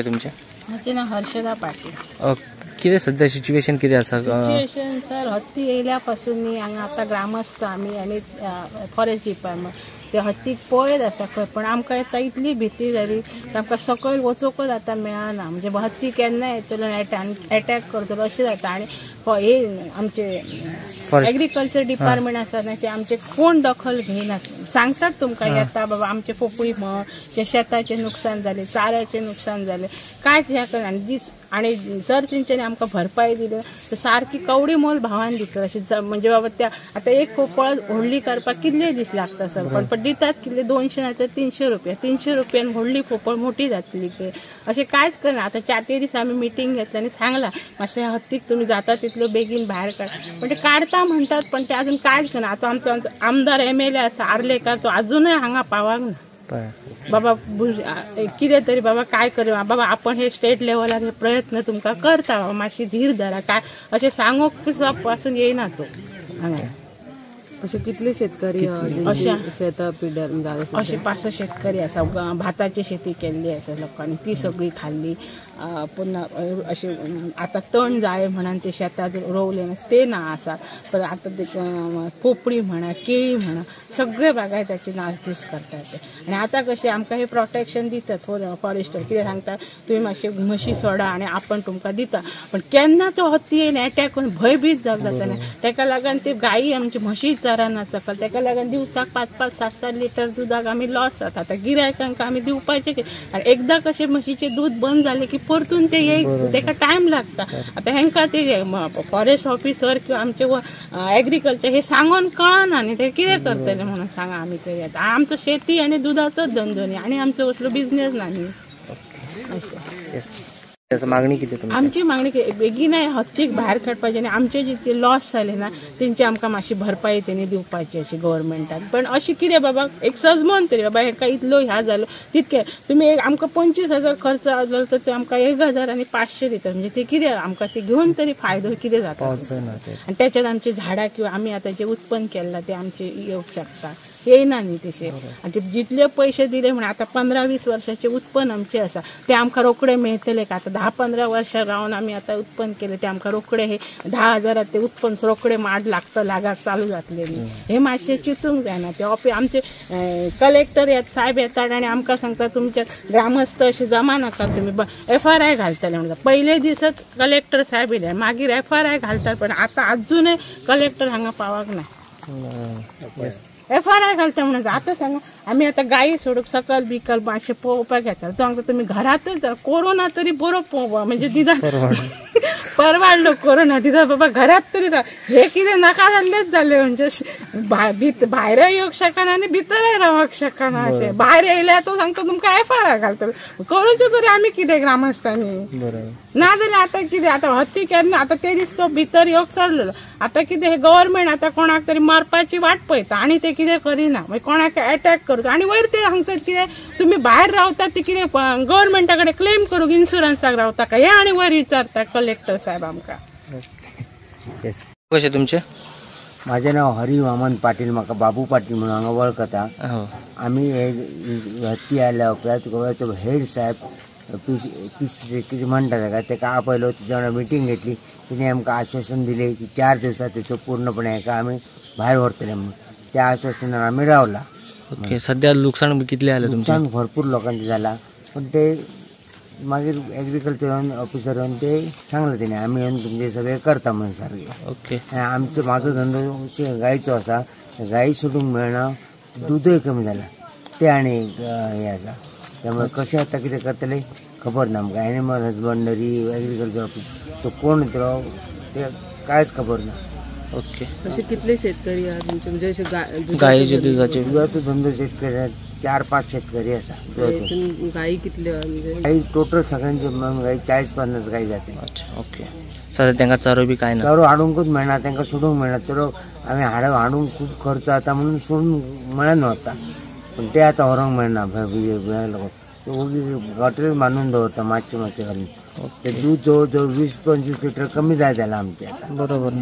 तुमच्या माझे नाव हर्षदा पाटील. किती सध्या सिच्युएशन किती असा? सिच्युएशन सर हत्ती येयल्यापासून मी हांगा आतां ग्रामस्थ आमी आनी फॉरेस्ट डिपार्टमेंट ते हत्तीक पळयत आसा खंय, पण आमकां आतां इतली भीती जाली की आमकां सकयल वचोकूच आतां मेळना. म्हणजे हत्ती केन्ना येतलो अटॅक करतलो अशें जाता. आनी हे आमचे एग्रीकल्चर डिपार्टमेंट आसा न्हय ते आमचे कोण दखल घेयनात. सांगतात तुमकां येता बाबा आमचे पोपळी म्हण जे शेताचें नुकसान जालें, चाऱ्याचें नुकसान जालें, कांयच ह्या करना. आणि जर तेंच्यांनी आमकां भरपाई दिली तर सारकी कवडी मोल भावान दितलो अशें. म्हणजे बाबा त्या आतां एक पोपळ व्हडली करपाक कितले दीस लागता सर, पण दितात कितले 200 ना तर 300 रुपया. 300 रुपयान व्हडली पोपळ मोठी जातली ते अशें कांयच करना. आतां 4 दीस आमी मिटींग घेतली आनी सांगलां मातशें हत्तीक तुमी जाता तितलो बेगीन भायर काड. पण ते काडटा म्हणटात पण ते अजून कांयच करना. आतां आमचो आमदार MLA आसा आर्लेकर तो अजूनय हांगा पावाक ना. बाबा कितें तरी बाबा काय कर बाबा आपण हे स्टेट लेवलार हे प्रयत्न तुमकां करता बाबा मातशी धीर धरा काय अशें सांगूक पासून येयना तो हांगा. अशे कितले शेतकरी शेतां पिड्ड्यार अशे 5 शेतकरी आसा. भाताची शेती केल्ली आसा लोकांनी ती सगळी खाल्ली. पुन्हा अशे आतां तण जाय म्हणून ते शेतात रोवले ते ना आसा. पण आतां ते पोपळी म्हणा केळी म्हणा सगळे बागायताचे नासधूस करतात ते. आनी आतां कशें आमकां हे प्रोटेक्शन दितात फॉरेस्टर कितें सांगता तुमी मातशे म्हशी सोडा आनी आपण तुमकां दिता. पण केन्ना तो हत्ती येवन अटॅक करून भयभीत जावंक जाता. तेका लागून ते गायी आमची म्हशी चराना सकल तेका लागून दिवसाक 5-5, 7-7 लिटर दुधाक आमी लॉस जाता. आतां गिरायकांक आमी दिवपाचें आनी एकदां कशें म्हशीचें दूध बंद जालें की परतून ते येयक तेका टायम लागता. आतां हेंकां ते फॉरेस्ट ऑफिसर किंवा आमचे एग्रीकल्चर हे सांगून कळना न्ही ते कितें करतले म्हणून सांगा आमी तरी. आतां आमचो शेती आनी दुधाचोच धंदो न्ही आनी आमचो असलो बिझनेस ना न्ही अशें. मागणी किती तुमची? आमची मागणी बेगीन हत्तीक भायर काडपाचें आनी आमचे जे लॉस जाले ना तेंची आमकां मातशी भरपाई तेणी दिवपाची अशी गव्हर्मेंटान. पण अशी कितें बाबा एक सजमोन तरी बाबा हेका इतलो ह्या जालो तितके तुमी आमकां 25,000 खर्च जालो तर ते आमकां 1,500 दितात. म्हणजे ते कितें आमकां ते घेवन तरी फायदो कितें जाता. आनी त्याच्यात आमची झाडां किंवा आमी आतां जे उत्पन्न केलां ते आमचे येवंक शकता येयना न्ही तशें. आनी ते जितले पयशे दिले म्हण आतां 15-20 वर्षाचे उत्पन्न आमचे आसा ते आमकां रोखडे मेळटले का. आतां 10-15 वर्सां रावन आमी आतां उत्पन्न केले ते आमकां रोखडे हे 10,000 ते उत्पन्न रोखडे माड लागाक चालू जातले न्ही. हे मातशें चिंतूंक जायना. ते आमचे कलेक्टर साहेब येतात आनी आमकां सांगता तुमचे ग्रामस्थ अशें जमा नाका तुमी FRI घालतले म्हणटा. पयले दिसच कलेक्टर साहेब येयले मागीर FRI घालतात. पण आतां अजूनय कलेक्टर हांगा पावाक ना. FRI घालता म्हणून आतां सांगा आमी आतां गायी सोडूंक सकल बिकल मातशें पळोवपाक येता. तो हांगा तुमी घरातच कोरोना तरी बरो पळोवप म्हणजे दिता परवाडलो कोरोना दिता बाबा घरात तरी हे कितें नाका जाल्लेच जालें. म्हणजे भायर येवंक शकना आनी भितरय रावंक शकना. अशें भायर येयल्यार तो सांगता तुमकां FRI घालतलो. करूचो तरी आमी कितें ग्रामस्थांनी नाजाल्यार आतां कितें आतां हत्ती केन्ना आतां ते दीस तो भितर येवंक सरलेलो. आतां कितें हे गव्हर्मेंट आतां कोणाक तरी मारपाची वाट पळयता आनी ते कितें करिना. मागीर कोणाक अटॅक करता आनी वयर ते सांगतात कितें तुमी भायर रावतात ते कितें गव्हर्मेंटा कडेन क्लेम करूंक इन्शुरन्साक रावता काय हे आनी वयर विचारता कलेक्टर साहेब आमकां. कशें तुमचें? माझे नाव हरी वामन पाटील. म्हाका बाबू पाटील म्हणून हांगा वळखता. आमी हत्ती आयल्या उपरांत गोव्याचो हेड साहेब कितें म्हणटा तेका आपयलो. तेच्या वांगडा मिटींग घेतली. तिणें आमकां आश्वासन दिलें की 4 दिवसात तेचो पूर्णपणे हेका आमी भायर व्हरतले म्हणून. त्या आश्वासनान आमी रावला. ओके. सध्या नुकसाण कितलें जालें तुमचें? नुकसान भरपूर लोकांचें जाला. पण ते मागीर एग्रीकल्चर ऑफिसर येवन ते सांगलें तेणें आमी येवन तुमचे सगळे करता म्हणून सारकें. ओके. आमचो म्हाजो धंदो गायचो आसा. गायी सोडूंक मेळना. दूदय कमी जाला ते आनी हे आसा. त्यामुळे कशें आतां कितें करतले खबर ना आमकां. एनिमल हजबंडरी एग्रीकल्चर ऑफिस तो कोण येतलो ते कांयच खबर ना. ओके. असे कितले शेतकरी आहात तुमचे म्हणजे असे गायीचे दुधाचे दुधाचो धंदो शेतकरी 4-5 शेतकरी आसा. गायी कितले म्हणजे गायी टोटल सगळ्यांचे मिळून गायी 40-50 गायी जाते. अच्छा. ओके. सध्या तांकां चारो बी काय ना. चारो हाडूंकूच मेळना. तांकां सोडूंक मेळना. चारो आमी हाडूंक खूब खर्च जाता म्हणून सोडूंक मेळना आता. पण ते आतां व्हरोंक मेळना. गटरीच बांदून दवरता मातशें घालून. ते दूध जवळ जवळ 20-25 लिटर कमी जाय जालां आमचें. बरोबर.